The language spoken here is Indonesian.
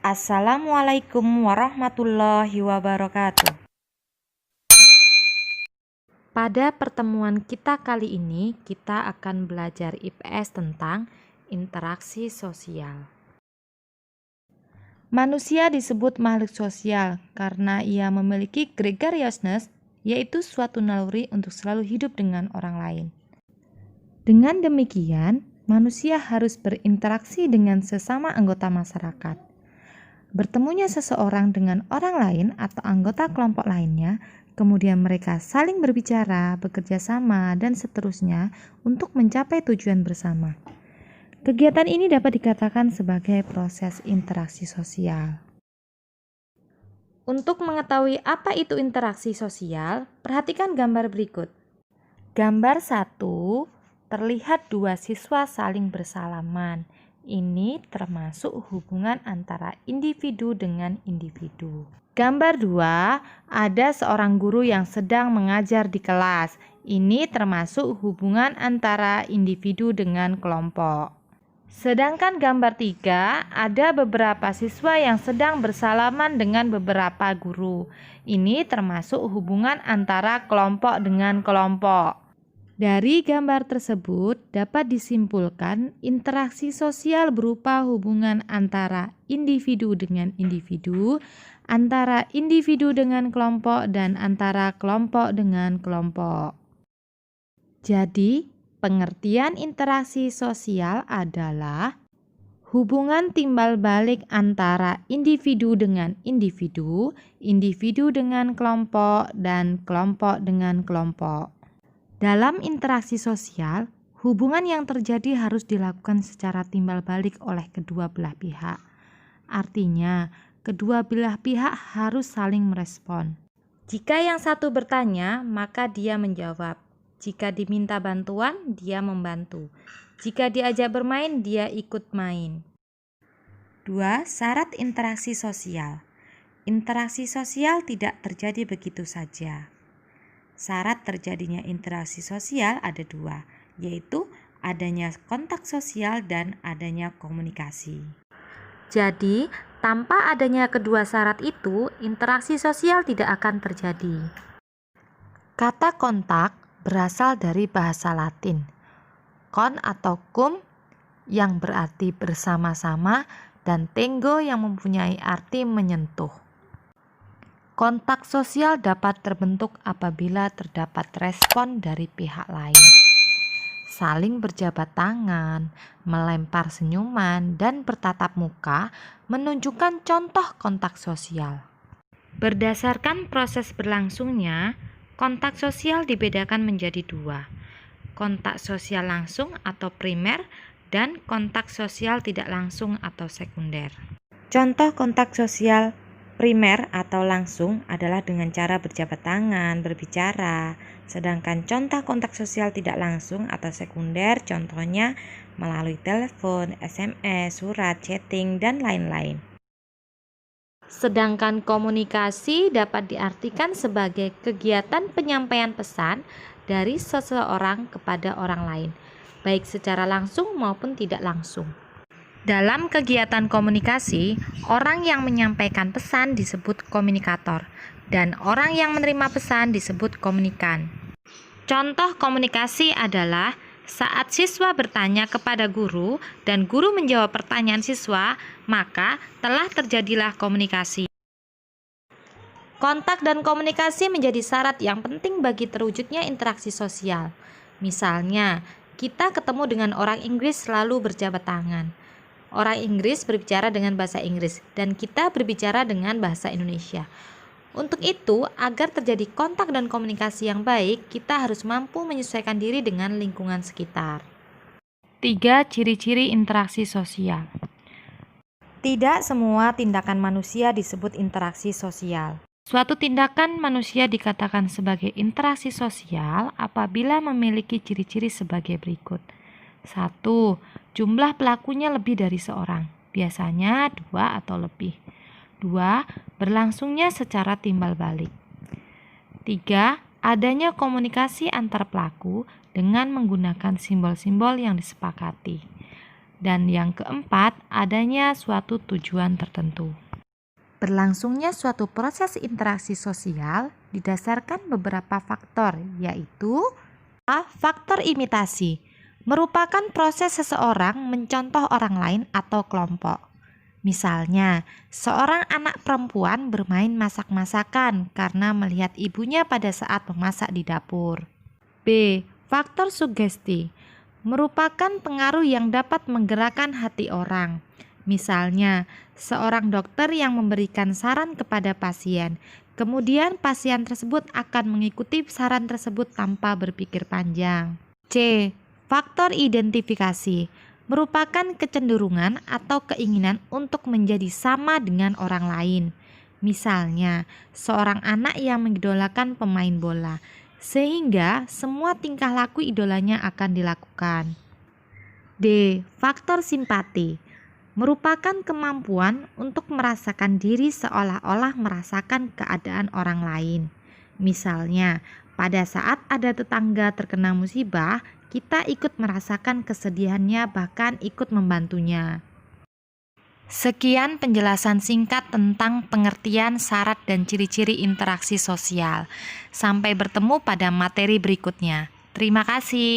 Assalamualaikum warahmatullahi wabarakatuh. Pada pertemuan kita kali ini, kita akan belajar IPS tentang interaksi sosial. Manusia disebut makhluk sosial karena ia memiliki gregariousness, yaitu suatu naluri untuk selalu hidup dengan orang lain. Dengan demikian, manusia harus berinteraksi dengan sesama anggota masyarakat. Bertemunya seseorang dengan orang lain atau anggota kelompok lainnya, kemudian mereka saling berbicara, bekerja sama, dan seterusnya untuk mencapai tujuan bersama. Kegiatan ini dapat dikatakan sebagai proses interaksi sosial. Untuk mengetahui apa itu interaksi sosial, perhatikan gambar berikut. Gambar 1, terlihat dua siswa saling bersalaman. Ini termasuk hubungan antara individu dengan individu. Gambar 2, ada seorang guru yang sedang mengajar di kelas. Ini termasuk hubungan antara individu dengan kelompok. Sedangkan gambar 3, ada beberapa siswa yang sedang bersalaman dengan beberapa guru. Ini termasuk hubungan antara kelompok dengan kelompok. Dari gambar tersebut dapat disimpulkan interaksi sosial berupa hubungan antara individu dengan individu, antara individu dengan kelompok, dan antara kelompok dengan kelompok. Jadi, pengertian interaksi sosial adalah hubungan timbal balik antara individu dengan individu, individu dengan kelompok, dan kelompok dengan kelompok. Dalam interaksi sosial, hubungan yang terjadi harus dilakukan secara timbal balik oleh kedua belah pihak. Artinya, kedua belah pihak harus saling merespon. Jika yang satu bertanya, maka dia menjawab. Jika diminta bantuan, dia membantu. Jika diajak bermain, dia ikut main. 2. Syarat interaksi sosial. Interaksi sosial tidak terjadi begitu saja. Syarat terjadinya interaksi sosial ada dua, yaitu adanya kontak sosial dan adanya komunikasi. Jadi, tanpa adanya kedua syarat itu, interaksi sosial tidak akan terjadi. Kata kontak berasal dari bahasa Latin, con atau cum yang berarti bersama-sama dan tengo yang mempunyai arti menyentuh. Kontak sosial dapat terbentuk apabila terdapat respon dari pihak lain. Saling berjabat tangan, melempar senyuman, dan bertatap muka menunjukkan contoh kontak sosial. Berdasarkan proses berlangsungnya, kontak sosial dibedakan menjadi dua. Kontak sosial langsung atau primer dan kontak sosial tidak langsung atau sekunder. Contoh kontak sosial primer atau langsung adalah dengan cara berjabat tangan, berbicara. Sedangkan contoh kontak sosial tidak langsung atau sekunder contohnya melalui telepon, SMS, surat, chatting, dan lain-lain. Sedangkan komunikasi dapat diartikan sebagai kegiatan penyampaian pesan dari seseorang kepada orang lain, baik secara langsung maupun tidak langsung. Dalam kegiatan komunikasi, orang yang menyampaikan pesan disebut komunikator, dan orang yang menerima pesan disebut komunikan. Contoh komunikasi adalah saat siswa bertanya kepada guru dan guru menjawab pertanyaan siswa, maka telah terjadilah komunikasi. Kontak dan komunikasi menjadi syarat yang penting bagi terwujudnya interaksi sosial. Misalnya, kita ketemu dengan orang Inggris lalu berjabat tangan. Orang Inggris berbicara dengan bahasa Inggris dan kita berbicara dengan bahasa Indonesia. Untuk itu, agar terjadi kontak dan komunikasi yang baik, kita harus mampu menyesuaikan diri dengan lingkungan sekitar. 3. Ciri-ciri interaksi sosial. Tidak semua tindakan manusia disebut interaksi sosial. Suatu tindakan manusia dikatakan sebagai interaksi sosial apabila memiliki ciri-ciri sebagai berikut. 1. Jumlah pelakunya lebih dari seorang, biasanya 2 atau lebih. 2. Berlangsungnya secara timbal balik. 3. Adanya komunikasi antar pelaku dengan menggunakan simbol-simbol yang disepakati. Dan yang keempat, adanya suatu tujuan tertentu. Berlangsungnya suatu proses interaksi sosial didasarkan beberapa faktor, yaitu A. Faktor imitasi, merupakan proses seseorang mencontoh orang lain atau kelompok. Misalnya, seorang anak perempuan bermain masak-masakan karena melihat ibunya pada saat memasak di dapur. B. Faktor sugesti, merupakan pengaruh yang dapat menggerakkan hati orang. Misalnya, seorang dokter yang memberikan saran kepada pasien, kemudian pasien tersebut akan mengikuti saran tersebut tanpa berpikir panjang. C. Faktor identifikasi, merupakan kecenderungan atau keinginan untuk menjadi sama dengan orang lain. Misalnya, seorang anak yang mengidolakan pemain bola, sehingga semua tingkah laku idolanya akan dilakukan. D. Faktor simpati, merupakan kemampuan untuk merasakan diri seolah-olah merasakan keadaan orang lain. Misalnya, pada saat ada tetangga terkena musibah, kita ikut merasakan kesedihannya, bahkan ikut membantunya. Sekian penjelasan singkat tentang pengertian syarat dan ciri-ciri interaksi sosial. Sampai bertemu pada materi berikutnya. Terima kasih.